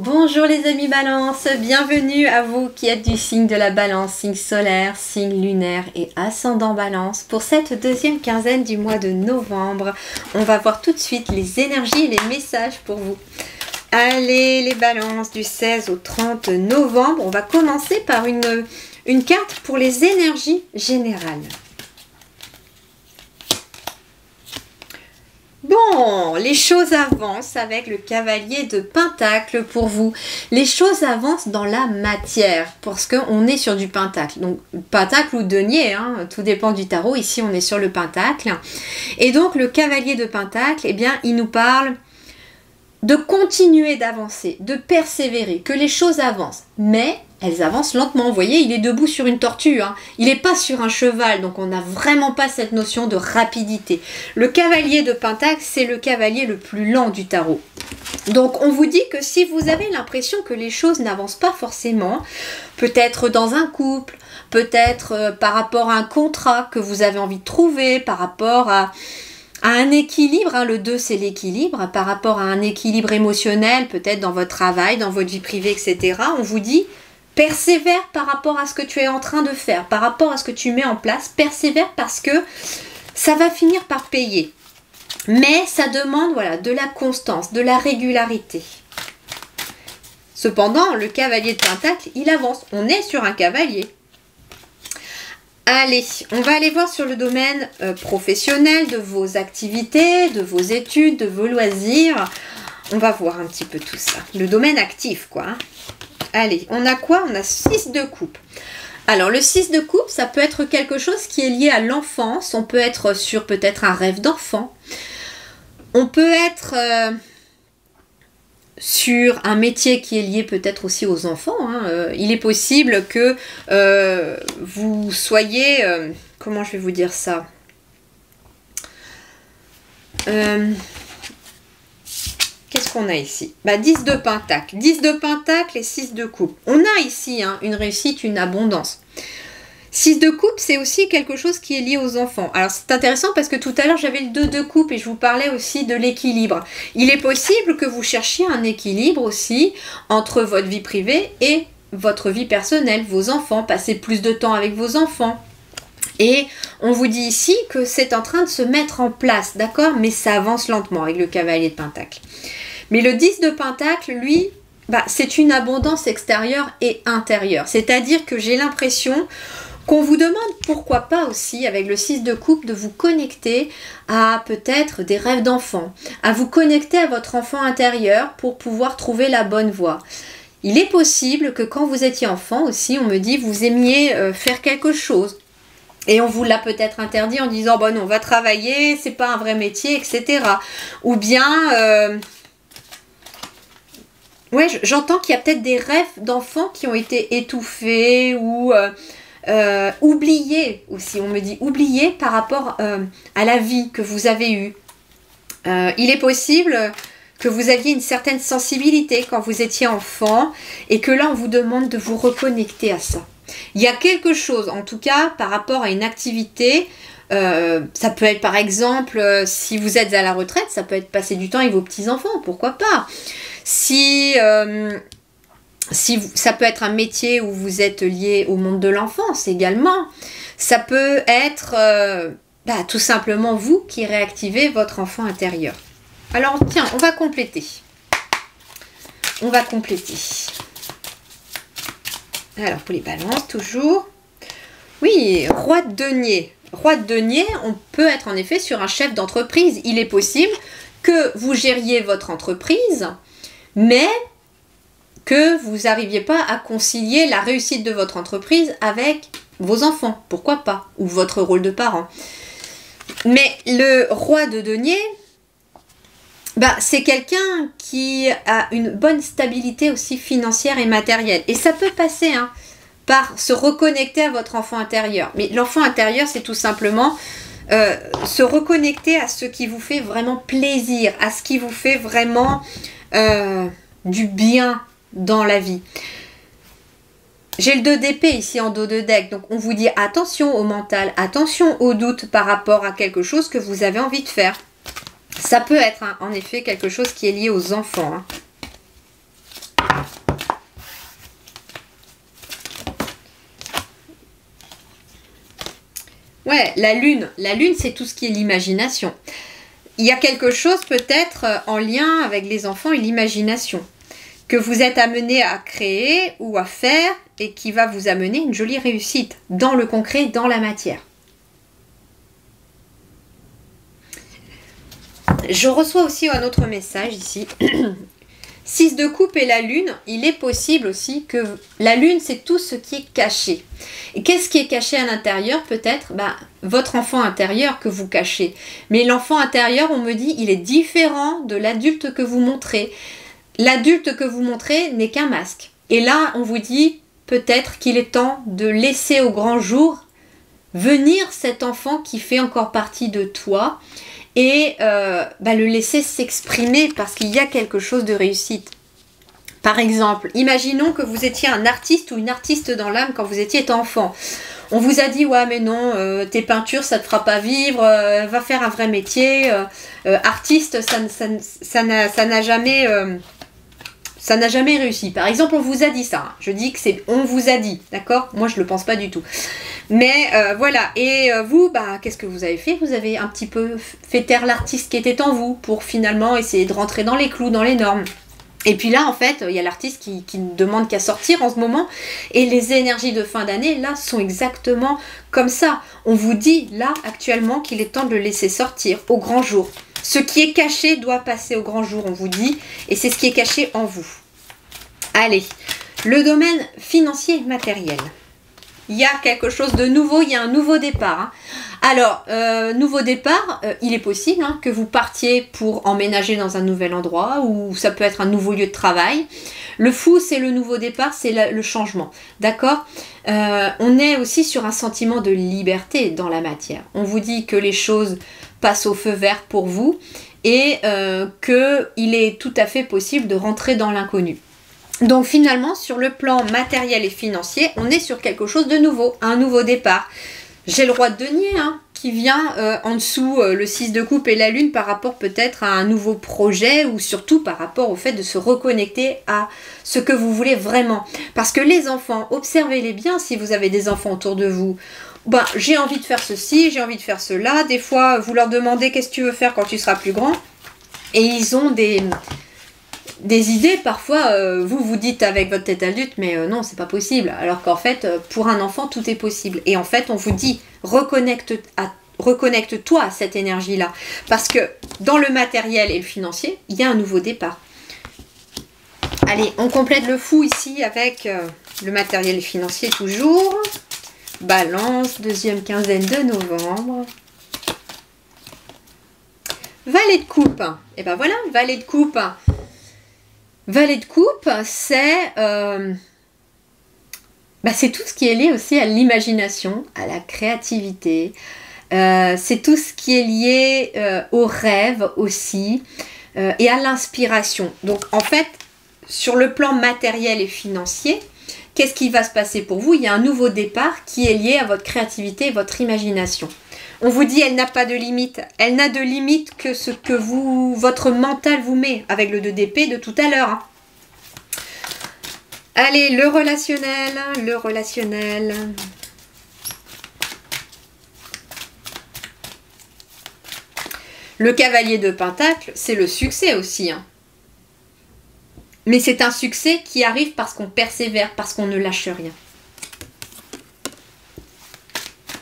Bonjour les amis Balance, bienvenue à vous qui êtes du signe de la Balance, signe solaire, signe lunaire et ascendant Balance. Pour cette deuxième quinzaine du mois de novembre, on va voir tout de suite les énergies et les messages pour vous. Allez les Balances, du 16 au 30 novembre, on va commencer par une carte pour les énergies générales. Bon, les choses avancent avec le cavalier de Pentacle pour vous. Les choses avancent dans la matière parce qu'on est sur du Pentacle. Donc, Pentacle ou denier, hein, tout dépend du tarot. Ici, on est sur le Pentacle. Et donc, le cavalier de Pentacle, eh bien, il nous parle de continuer d'avancer, de persévérer, que les choses avancent. Mais elles avancent lentement. Vous voyez, il est debout sur une tortue. Hein. Il n'est pas sur un cheval, donc on n'a vraiment pas cette notion de rapidité. Le cavalier de Pentacle, c'est le cavalier le plus lent du tarot. Donc on vous dit que si vous avez l'impression que les choses n'avancent pas forcément, peut-être dans un couple, peut-être par rapport à un contrat que vous avez envie de trouver, par rapport à un équilibre, hein, le 2 c'est l'équilibre, par rapport à un équilibre émotionnel, peut-être dans votre travail, dans votre vie privée, etc. On vous dit, persévère par rapport à ce que tu es en train de faire, par rapport à ce que tu mets en place, persévère parce que ça va finir par payer. Mais ça demande voilà, de la constance, de la régularité. Cependant, le cavalier de Pentacle, il avance. On est sur un cavalier. Allez, on va aller voir sur le domaine professionnel de vos activités, de vos études, de vos loisirs. On va voir un petit peu tout ça. Le domaine actif, quoi. Hein. Allez, on a quoi? On a 6 de coupe. Alors, le 6 de coupe, ça peut être quelque chose qui est lié à l'enfance. On peut être sur peut-être un rêve d'enfant. On peut être sur un métier qui est lié peut-être aussi aux enfants. Hein. Il est possible que vous soyez... comment je vais vous dire ça? Qu'est-ce qu'on a ici? 10 de Pentacle. 10 de Pentacle et 6 de coupe. On a ici hein, une réussite, une abondance. 6 de coupe, c'est aussi quelque chose qui est lié aux enfants. Alors, c'est intéressant parce que tout à l'heure, j'avais le 2 de coupe et je vous parlais aussi de l'équilibre. Il est possible que vous cherchiez un équilibre aussi entre votre vie privée et votre vie personnelle, vos enfants, passer plus de temps avec vos enfants. Et on vous dit ici que c'est en train de se mettre en place, d'accord? Mais ça avance lentement avec le cavalier de Pentacle. Mais le 10 de Pentacle, lui, c'est une abondance extérieure et intérieure. C'est-à-dire que j'ai l'impression qu'on vous demande pourquoi pas aussi, avec le 6 de coupe, de vous connecter à peut-être des rêves d'enfant, à vous connecter à votre enfant intérieur pour pouvoir trouver la bonne voie. Il est possible que quand vous étiez enfant aussi, on me dit, vous aimiez faire quelque chose. Et on vous l'a peut-être interdit en disant, bon non, on va travailler, c'est pas un vrai métier, etc. Ou bien... ouais, j'entends qu'il y a peut-être des rêves d'enfants qui ont été étouffés ou... oublié aussi, on me dit oublié par rapport à la vie que vous avez eue. Il est possible que vous aviez une certaine sensibilité quand vous étiez enfant et que là on vous demande de vous reconnecter à ça. Il y a quelque chose, en tout cas par rapport à une activité, ça peut être par exemple, si vous êtes à la retraite, ça peut être passer du temps avec vos petits-enfants, pourquoi pas. Ça peut être un métier où vous êtes lié au monde de l'enfance également. Ça peut être tout simplement vous qui réactivez votre enfant intérieur. Alors tiens, on va compléter. On va compléter. Alors pour les balances, toujours. Oui, roi de denier. Roi de denier, on peut être en effet sur un chef d'entreprise. Il est possible que vous gériez votre entreprise, mais... que vous n'arriviez pas à concilier la réussite de votre entreprise avec vos enfants, pourquoi pas, ou votre rôle de parent. Mais le roi de denier, c'est quelqu'un qui a une bonne stabilité aussi financière et matérielle. Et ça peut passer par se reconnecter à votre enfant intérieur. Mais l'enfant intérieur, c'est tout simplement se reconnecter à ce qui vous fait vraiment plaisir, à ce qui vous fait vraiment du bien dans la vie. J'ai le 2 d'épée ici en dos de deck, donc on vous dit attention au mental, attention aux doutes par rapport à quelque chose que vous avez envie de faire. Ça peut être en effet quelque chose qui est lié aux enfants. Ouais, la lune c'est tout ce qui est l'imagination. Il y a quelque chose peut-être en lien avec les enfants et l'imagination que vous êtes amené à créer ou à faire et qui va vous amener une jolie réussite dans le concret, dans la matière. Je reçois aussi un autre message ici. 6 de coupe et la lune, il est possible aussi que la lune, c'est tout ce qui est caché. Et qu'est-ce qui est caché à l'intérieur? Peut-être votre enfant intérieur que vous cachez. Mais l'enfant intérieur, on me dit, il est différent de l'adulte que vous montrez. L'adulte que vous montrez n'est qu'un masque. Et là, on vous dit peut-être qu'il est temps de laisser au grand jour venir cet enfant qui fait encore partie de toi et le laisser s'exprimer parce qu'il y a quelque chose de réussite. Par exemple, imaginons que vous étiez un artiste ou une artiste dans l'âme quand vous étiez enfant. On vous a dit, ouais mais non, tes peintures ça te fera pas vivre, va faire un vrai métier, artiste ça n'a jamais... ça n'a jamais réussi. Par exemple, on vous a dit ça. Je dis que c'est on vous a dit, d'accord? Moi, je ne le pense pas du tout. Mais voilà. Et vous, qu'est-ce que vous avez fait? Vous avez un petit peu fait taire l'artiste qui était en vous pour finalement essayer de rentrer dans les clous, dans les normes. Et puis là, en fait, il y a l'artiste qui ne demande qu'à sortir en ce moment. Et les énergies de fin d'année, là, sont exactement comme ça. On vous dit, là, actuellement, qu'il est temps de le laisser sortir au grand jour. Ce qui est caché doit passer au grand jour, on vous dit. Et c'est ce qui est caché en vous. Allez, le domaine financier et matériel. Il y a quelque chose de nouveau, il y a un nouveau départ. Hein. Alors, nouveau départ, il est possible que vous partiez pour emménager dans un nouvel endroit ou ça peut être un nouveau lieu de travail. Le fou, c'est le nouveau départ, c'est le changement. D'accord? On est aussi sur un sentiment de liberté dans la matière. On vous dit que les choses passent au feu vert pour vous et qu'il est tout à fait possible de rentrer dans l'inconnu. Donc finalement, sur le plan matériel et financier, on est sur quelque chose de nouveau, un nouveau départ. J'ai le roi de denier qui vient en dessous, le 6 de coupe et la lune par rapport peut-être à un nouveau projet ou surtout par rapport au fait de se reconnecter à ce que vous voulez vraiment. Parce que les enfants, observez-les bien si vous avez des enfants autour de vous. J'ai envie de faire ceci, j'ai envie de faire cela. Des fois, vous leur demandez qu'est-ce que tu veux faire quand tu seras plus grand. Et ils ont des idées, parfois, vous dites avec votre tête adulte, mais non, c'est pas possible. Alors qu'en fait, pour un enfant, tout est possible. Et en fait, on vous dit, reconnecte-toi à cette énergie-là. Parce que dans le matériel et le financier, il y a un nouveau départ. Allez, on complète le fou ici avec le matériel financier toujours. Balance, deuxième quinzaine de novembre. Valet de coupe. Et ben voilà, valet de coupe. Valet de coupe, c'est tout ce qui est lié aussi à l'imagination, à la créativité. C'est tout ce qui est lié au rêve aussi et à l'inspiration. Donc en fait, sur le plan matériel et financier, qu'est-ce qui va se passer pour vous? Il y a un nouveau départ qui est lié à votre créativité et votre imagination. On vous dit elle n'a pas de limite. Elle n'a de limite que ce que votre mental vous met avec le 2 d'épée de tout à l'heure. Allez, le relationnel, le relationnel. Le cavalier de Pentacle, c'est le succès aussi. Mais c'est un succès qui arrive parce qu'on persévère, parce qu'on ne lâche rien.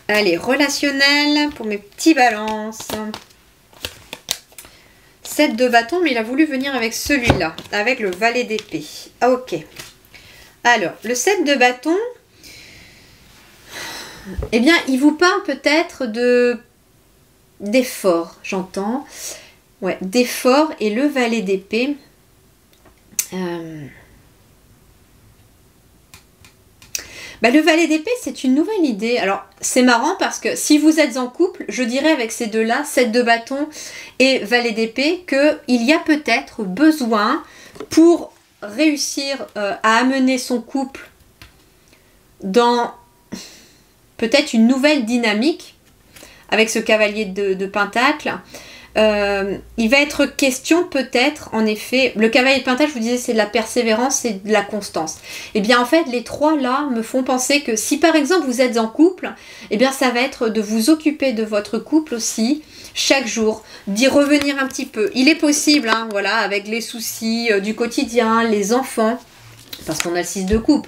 Allez, relationnel pour mes petits balances. 7 de bâton, mais il a voulu venir avec celui-là, avec le valet d'épée. Ah, ok. Alors, le 7 de bâton, eh bien, il vous parle peut-être d'effort, j'entends. Ouais, d'effort et le valet d'épée. Le valet d'épée, c'est une nouvelle idée. Alors, c'est marrant parce que si vous êtes en couple, je dirais avec ces deux-là, 7 de bâton et valet d'épée, qu'il y a peut-être besoin pour réussir à amener son couple dans peut-être une nouvelle dynamique avec ce cavalier de Pentacle. il va être question peut-être, en effet, le cavalier de Pentacle, je vous disais, c'est de la persévérance et de la constance. Et bien en fait, les trois là me font penser que si par exemple vous êtes en couple, et bien ça va être de vous occuper de votre couple aussi, chaque jour, d'y revenir un petit peu. Il est possible, hein, voilà, avec les soucis du quotidien, les enfants, parce qu'on a le 6 de coupe,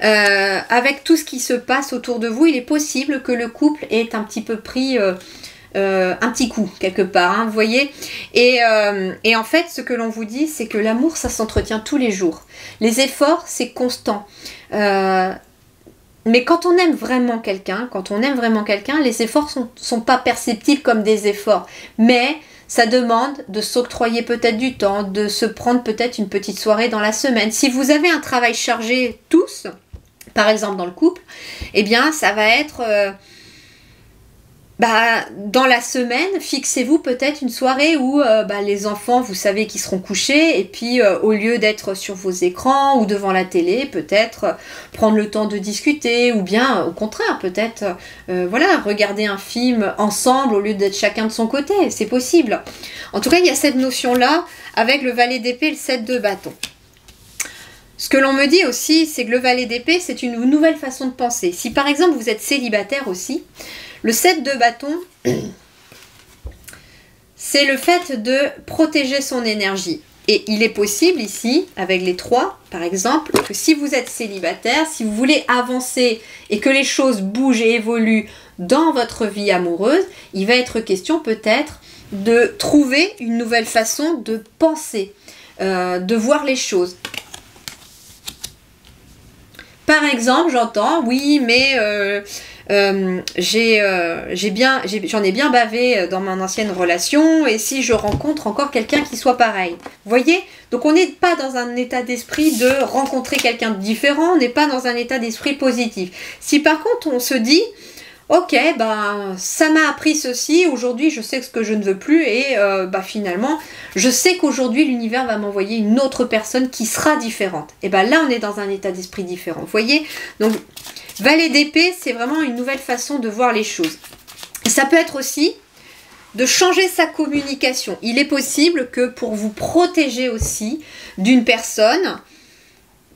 avec tout ce qui se passe autour de vous, il est possible que le couple ait un petit peu pris... un petit coup quelque part, hein, vous voyez, et en fait ce que l'on vous dit c'est que l'amour ça s'entretient tous les jours, les efforts c'est constant, mais quand on aime vraiment quelqu'un, les efforts sont pas perceptibles comme des efforts, mais ça demande de s'octroyer peut-être du temps, de se prendre peut-être une petite soirée dans la semaine. Si vous avez un travail chargé tous, par exemple dans le couple, eh bien ça va être dans la semaine, fixez-vous peut-être une soirée où les enfants, vous savez qu'ils seront couchés, et puis au lieu d'être sur vos écrans ou devant la télé, peut-être prendre le temps de discuter, ou bien au contraire, peut-être regarder un film ensemble au lieu d'être chacun de son côté, c'est possible. En tout cas, il y a cette notion-là avec le valet d'épée et le 7 de bâton. Ce que l'on me dit aussi, c'est que le valet d'épée, c'est une nouvelle façon de penser. Si par exemple vous êtes célibataire aussi, le 7 de bâton, c'est le fait de protéger son énergie. Et il est possible ici, avec les 3, par exemple, que si vous êtes célibataire, si vous voulez avancer et que les choses bougent et évoluent dans votre vie amoureuse, il va être question peut-être de trouver une nouvelle façon de penser, de voir les choses. Par exemple, j'entends, oui, mais j'en ai bien bavé dans mon ancienne relation, et si je rencontre encore quelqu'un qui soit pareil. Vous voyez? Donc on n'est pas dans un état d'esprit de rencontrer quelqu'un de différent, on n'est pas dans un état d'esprit positif. Si par contre on se dit, ok, ça m'a appris ceci, aujourd'hui je sais ce que je ne veux plus, et finalement, je sais qu'aujourd'hui l'univers va m'envoyer une autre personne qui sera différente. Et là on est dans un état d'esprit différent, vous voyez? Donc, valet d'épée, c'est vraiment une nouvelle façon de voir les choses. Et ça peut être aussi de changer sa communication. Il est possible que pour vous protéger aussi d'une personne,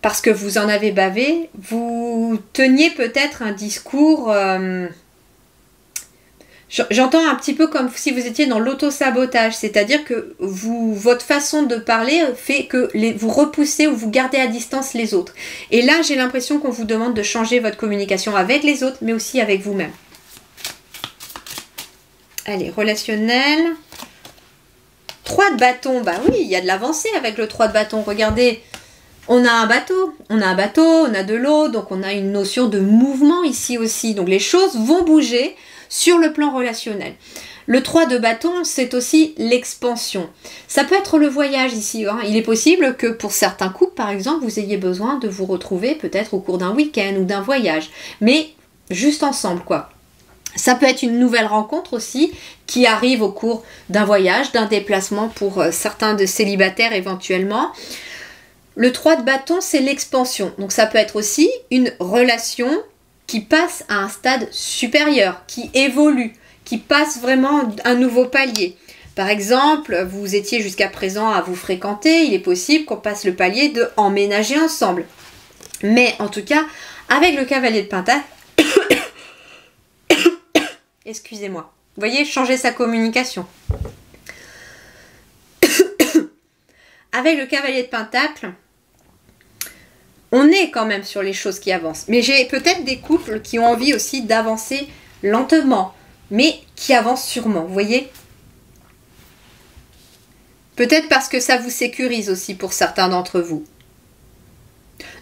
parce que vous en avez bavé, vous teniez peut-être un discours... J'entends un petit peu comme si vous étiez dans l'auto-sabotage, c'est-à-dire que votre façon de parler fait que vous repoussez ou vous gardez à distance les autres. Et là, j'ai l'impression qu'on vous demande de changer votre communication avec les autres, mais aussi avec vous-même. Allez, relationnel. 3 de bâton, oui, il y a de l'avancée avec le 3 de bâton. Regardez, on a un bateau, on a de l'eau, donc on a une notion de mouvement ici aussi. Donc les choses vont bouger sur le plan relationnel. Le 3 de bâton, c'est aussi l'expansion. Ça peut être le voyage ici. Hein. Il est possible que pour certains couples, par exemple, vous ayez besoin de vous retrouver peut-être au cours d'un week-end ou d'un voyage. Mais juste ensemble, quoi. Ça peut être une nouvelle rencontre aussi qui arrive au cours d'un voyage, d'un déplacement pour certains de célibataires éventuellement. Le 3 de bâton, c'est l'expansion. Donc ça peut être aussi une relation qui passe à un stade supérieur, qui évolue, qui passe vraiment un nouveau palier. Par exemple, vous étiez jusqu'à présent à vous fréquenter, il est possible qu'on passe le palier de emménager ensemble. Mais en tout cas, avec le cavalier de Pentacle, excusez-moi, vous voyez, changer sa communication. Avec le cavalier de Pentacle, on est quand même sur les choses qui avancent. Mais j'ai peut-être des couples qui ont envie aussi d'avancer lentement, mais qui avancent sûrement, vous voyez? Peut-être parce que ça vous sécurise aussi pour certains d'entre vous.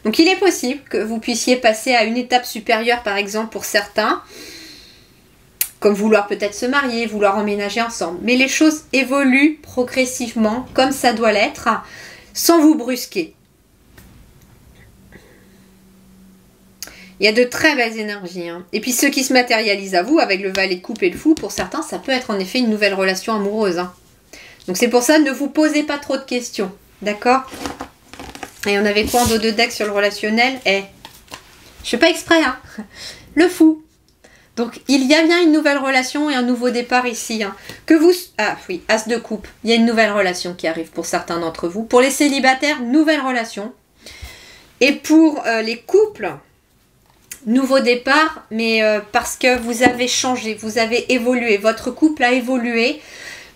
Donc il est possible que vous puissiez passer à une étape supérieure, par exemple pour certains, comme vouloir peut-être se marier, vouloir emménager ensemble. Mais les choses évoluent progressivement, comme ça doit l'être, sans vous brusquer. Il y a de très belles énergies. Hein. Et puis ceux qui se matérialisent à vous, avec le valet de coupe et le fou, pour certains, ça peut être en effet une nouvelle relation amoureuse. Hein. Donc c'est pour ça, ne vous posez pas trop de questions. D'accord? Et on avait quoi en dos de deck sur le relationnel? Je fais pas exprès, hein. Le fou. Donc, il y a bien une nouvelle relation et un nouveau départ ici. Hein. Que vous... Ah oui, As de coupe. Il y a une nouvelle relation qui arrive pour certains d'entre vous. Pour les célibataires, nouvelle relation. Et pour les couples, nouveau départ, mais parce que vous avez changé, vous avez évolué. Votre couple a évolué.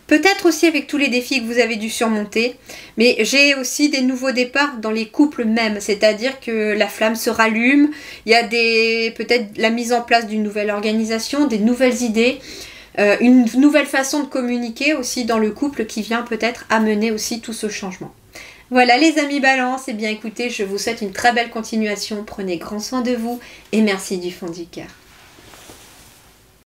Peut-être aussi avec tous les défis que vous avez dû surmonter. Mais j'ai aussi des nouveaux départs dans les couples même. C'est-à-dire que la flamme se rallume. Il y a peut-être la mise en place d'une nouvelle organisation, des nouvelles idées. Une nouvelle façon de communiquer aussi dans le couple qui vient peut-être amener aussi tout ce changement. Voilà les amis Balance. Eh bien écoutez, je vous souhaite une très belle continuation. Prenez grand soin de vous et merci du fond du cœur.